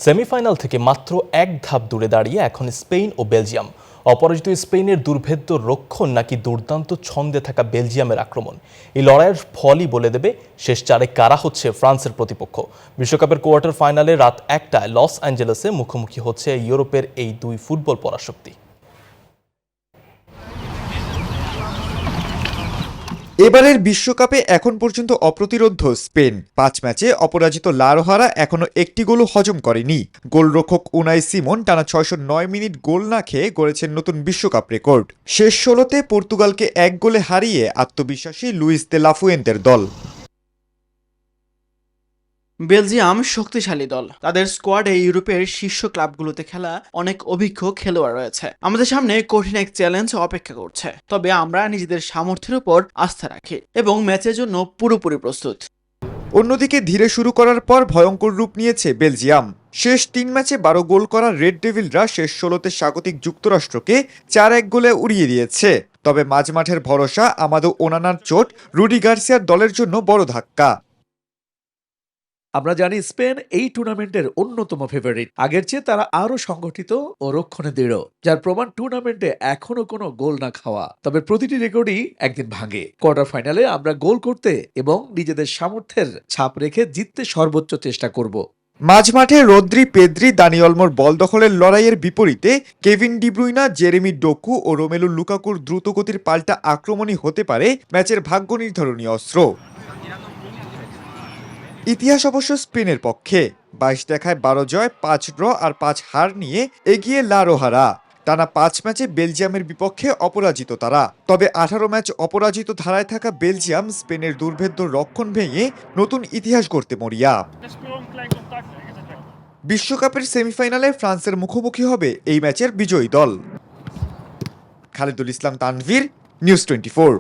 Semifinal থেকে মাত্র এক ধাপ দূরে দাঁড়িয়ে এখন স্পেন ও বেলজিয়াম। অপরাজিত স্পেনের দুর্ভেদ্য রক্ষণ নাকি দুর্দান্ত ছন্দে থাকা বেলজিয়ামের আক্রমণ, এই লড়াইয়ের ফলই বলে দেবে শেষ চারে কারা হচ্ছে ফ্রান্সের প্রতিপক্ষ। বিশ্বকাপের কোয়ার্টার ফাইনালে রাত 1টায় লস অ্যাঞ্জেলেসে মুখোমুখি হচ্ছে ইউরোপের এই দুই ফুটবল পরাশক্তি। এবারের বিশ্বকাপে এখন পর্যন্ত অপ্রতিরোধ্য স্পেন। 5 ম্যাচে অপরাজিত লা রোহারা এখনো একটি গোলও হজম করেনি। গোলরক্ষক উনাই সিমন টানা 609 মিনিট গোল না খেয়ে গড়েছেন নতুন বিশ্বকাপ রেকর্ড। শেষ 16তে পর্তুগালকে 1 গোলে হারিয়ে আত্মবিশ্বাসী লুইস দে লা ফুয়েন্তের দল। বেলজিয়াম শক্তিশালী দল, তাদের স্কোয়াডে ইউরোপের শীর্ষ ক্লাবগুলোতে খেলা অনেক অভিজ্ঞ খেলোয়াড় রয়েছে। আমাদের সামনে কঠিন এক চ্যালেঞ্জ অপেক্ষা করছে, তবে আমরা নিজেদের সামর্থ্যের উপর আস্থা রাখি এবং ম্যাচের জন্য পুরোপুরি প্রস্তুত। অন্যদিকে ধীরে শুরু করার পর ভয়ঙ্কর রূপ নিয়েছে বেলজিয়াম। শেষ 3 ম্যাচে 12 গোল করা রেড ডেভিলরা শেষ 16তে স্বাগতিক যুক্তরাষ্ট্রকে 4-1 গোলে উড়িয়ে দিয়েছে। তবে মাঝমাঠের ভরসা আমাদো ওনানার চোট রুডি গার্সিয়ার দলের জন্য বড় ধাক্কা। আমরা জানি স্পেন এই টুর্নামেন্টের অন্যতম ফেভারিট। আগের চেয়ে তারা আরো সংগঠিত ও রক্ষণে দৃঢ়, যার প্রমাণ টুর্নামেন্টে এখনো কোনো গোল না খাওয়া। তবে প্রতিটি রেকর্ডই একদিন ভাঙে। কোয়ার্টার ফাইনালে আমরা গোল করতে এবং নিজেদের সামর্থ্যের ছাপ রেখে জিততে সর্বোচ্চ চেষ্টা করব। মাঝমাঠে রদ্রি, পেদ্রি, দানি অলমোর বল দখলের লড়াইয়ের বিপরীতে কেভিন ডি ব্রুইনা, জেরেমি ডোকু ও রোমেলু লুকাকুর দ্রুতগতির পাল্টা আক্রমণই হতে পারে ম্যাচের ভাগ্য নির্ধারণী অস্ত্র। ইতিহাস অবশ্য স্পেনের পক্ষে। 22 দেখায় 12 জয়, 5 ড্র আর 5 হার নিয়ে এগিয়ে লা রোহারা। টানা 5 ম্যাচে বেলজিয়ামের বিপক্ষে অপরাজিত তারা। তবে 18 ম্যাচ অপরাজিত ধারায় থাকা বেলজিয়াম স্পেনের দুর্ভেদ্য রক্ষণ ভেঙে নতুন ইতিহাস গড়তে মরিয়া। বিশ্বকাপের সেমিফাইনালে ফ্রান্সের মুখোমুখি হবে এই ম্যাচের বিজয়ী দল। খালেদুল ইসলাম, তানভীর, নিউজ 24।